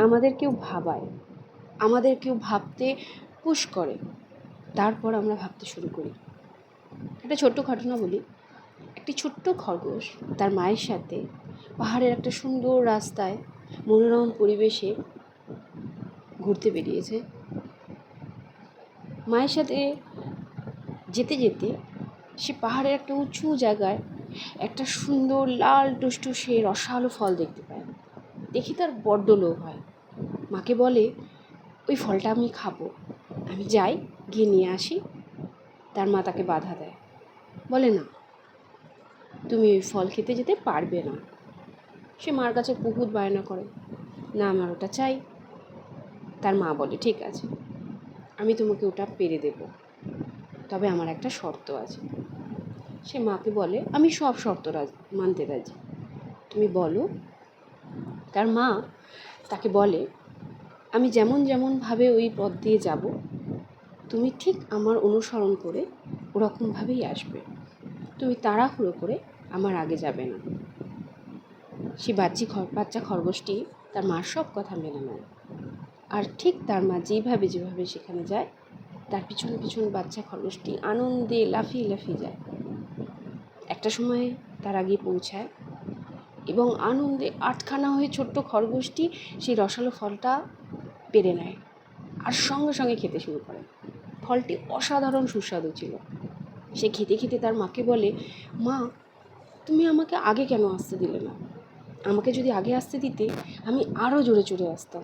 আমাদের কেউ ভাবায়, আমাদের কেউ ভাবতে পুশ করে, তারপর আমরা ভাবতে শুরু করি। একটা ছোট্ট ঘটনা বলি। একটি ছোট্ট খরগোশ তার মায়ের সাথে পাহাড়ের একটা সুন্দর রাস্তায় মনোরম পরিবেশে ঘুরতে বেরিয়েছে। মায়ের সাথে যেতে যেতে সে পাহাড়ের একটা উঁচু জায়গায় একটা সুন্দর লাল টুসটুসে রসালো ফল দেখতে পায়। দেখি তার বড্ড লোভ হয়। মাকে বলে, ওই ফলটা আমি খাবো, আমি যাই, গিয়ে নিয়ে আসি। তার মা তাকে বাধা দেয়, বলে না, তুমি ওই ফল খেতে যেতে পারবে না। সে মার কাছে বহুত বায়না করে, না আমার ওটা চাই। তার মা বলে, ঠিক আছে, আমি তোমাকে ওটা পেরে দেব, তবে আমার একটা শর্ত আছে। সে মাকে বলে, আমি সব শর্ত মানতে রাজি, তুমি বলো। তার মা তাকে বলে, আমি যেমন যেমনভাবে ওই পথ দিয়ে যাব, তুমি ঠিক আমার অনুসরণ করে ওরকমভাবেই আসবে, তুমি তাড়াহুড়ো করে আমার আগে যাবে না। সে বাচ্চা খরগোশটি তার মার সব কথা মেনে নেয়, আর ঠিক তার মা যেভাবে সেখানে যায়, তার পিছন পিছন বাচ্চা খরগোশটি আনন্দে লাফিয়ে লাফিয়ে যায়। একটা সময় তার আগে পৌঁছায় এবং আনন্দে আটখানা হয়ে ছোট্ট খরগোশটি সেই রসালো ফলটা পেরে নেয় আর সঙ্গে সঙ্গে খেতে শুরু করে। ফলটি অসাধারণ সুস্বাদু ছিল। সে খেতে খেতে তার মাকে বলে, মা, তুমি আমাকে আগে কেন আসতে দিলে না? আমাকে যদি আগে আসতে দিতে, আমি আরও জোরে চড়ে আসতাম,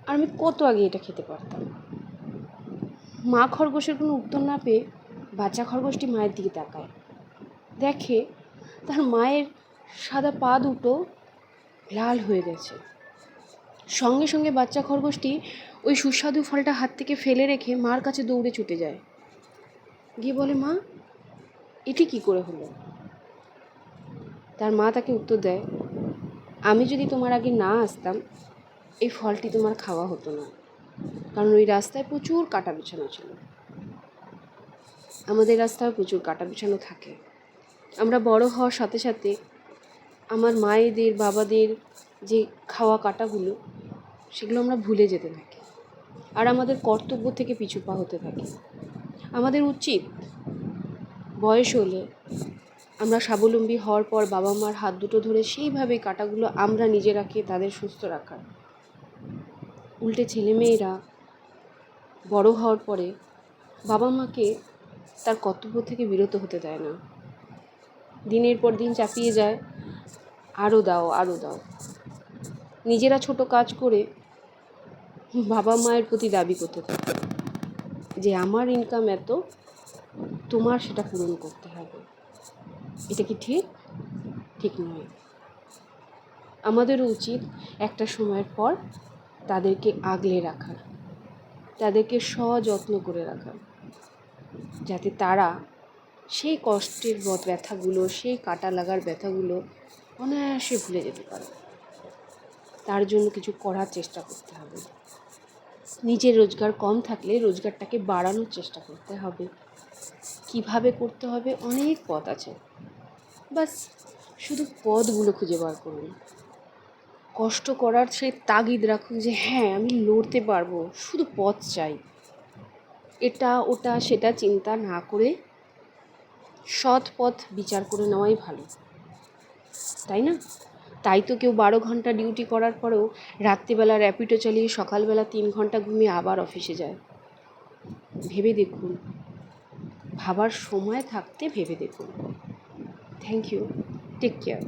আর আমি কত আগে এটা খেতে পারতাম। মা খরগোশের কোনো উত্তর না পেয়ে বাচ্চা খরগোশটি মায়ের দিকে তাকায়, দেখে তার মায়ের সাদা পা দুটো লাল হয়ে গেছে। সঙ্গে সঙ্গে বাচ্চা খরগোশটি ওই সুস্বাদু ফলটা হাত থেকে ফেলে রেখে মার কাছে দৌড়ে ছুটে যায়, গিয়ে বলে, মা, এটি কি করে হলো? তার মা তাকে উত্তর দেয়, আমি যদি তোমার আগে না আসতাম, এই ফলটি তোমার খাওয়া হতো না, কারণ ওই রাস্তায় প্রচুর কাটা বিছানো ছিল। আমাদের রাস্তায় প্রচুর কাটা বিছানো থাকে। আমরা বড় হওয়ার সাথে সাথে আমার মায়েদের, বাবাদের যে খাওয়া কাটাগুলো, সেগুলো আমরা ভুলে যেতে থাকি, আর আমাদের কর্তব্য থেকে পিছু পা হতে থাকি। আমাদের উচিত বয়স হলে, আমরা স্বাবলম্বী হওয়ার পর বাবা মার হাত দুটো ধরে সেইভাবে কাটাগুলো আমরা নিজেরা খেয়ে তাদের সুস্থ রাখার। উল্টে ছেলেমেয়েরা বড় হওয়ার পরে বাবা মাকে তার কর্তব্য থেকে বিরত হতে দেয় না, দিনের পর দিন চাপিয়ে যায়, আরও দাও, আরও দাও। নিজেরা ছোট কাজ করে বাবা মায়ের প্রতি দাবি করতে থাকে যে আমার ইনকাম এত, তোমার সেটা পূরণ করতে হবে। এটা কি ঠিক? ঠিক নয়। আমাদেরও উচিত একটা সময়ের পর তাদেরকে আগলে রাখার, তাদেরকে সযত্ন করে রাখার, যাতে তারা সেই কষ্টের ব্যথাগুলো, সেই কাটা লাগার ব্যথাগুলো অনায়াসে ভুলে যেতে পারে। তার জন্য কিছু করার চেষ্টা করতে হবে। নিজের রোজগার কম থাকলে রোজগারটাকে বাড়ানোর চেষ্টা করতে হবে। কিভাবে করতে হবে? অনেক পথ আছে, বাস শুধু পথগুলো খুঁজে বার করুন। কষ্ট করার সেই তাগিদ রাখুন যে হ্যাঁ, আমি লড়তে পারবো, শুধু পথ চাই। এটা ওটা সেটা চিন্তা না করে সৎ পথ বিচার করে নেওয়াই ভালো, তাই না? তাই তো কেউ 12 ঘন্টা ডিউটি করার পরেও রাত্রিবেলা র্যাপিডো চালিয়ে সকালবেলা 3 ঘন্টা ঘুমিয়ে আবার অফিসে যায়। ভেবে দেখুন, ভাবার সময় থাকতে ভেবে দেখুন। Thank you, take care.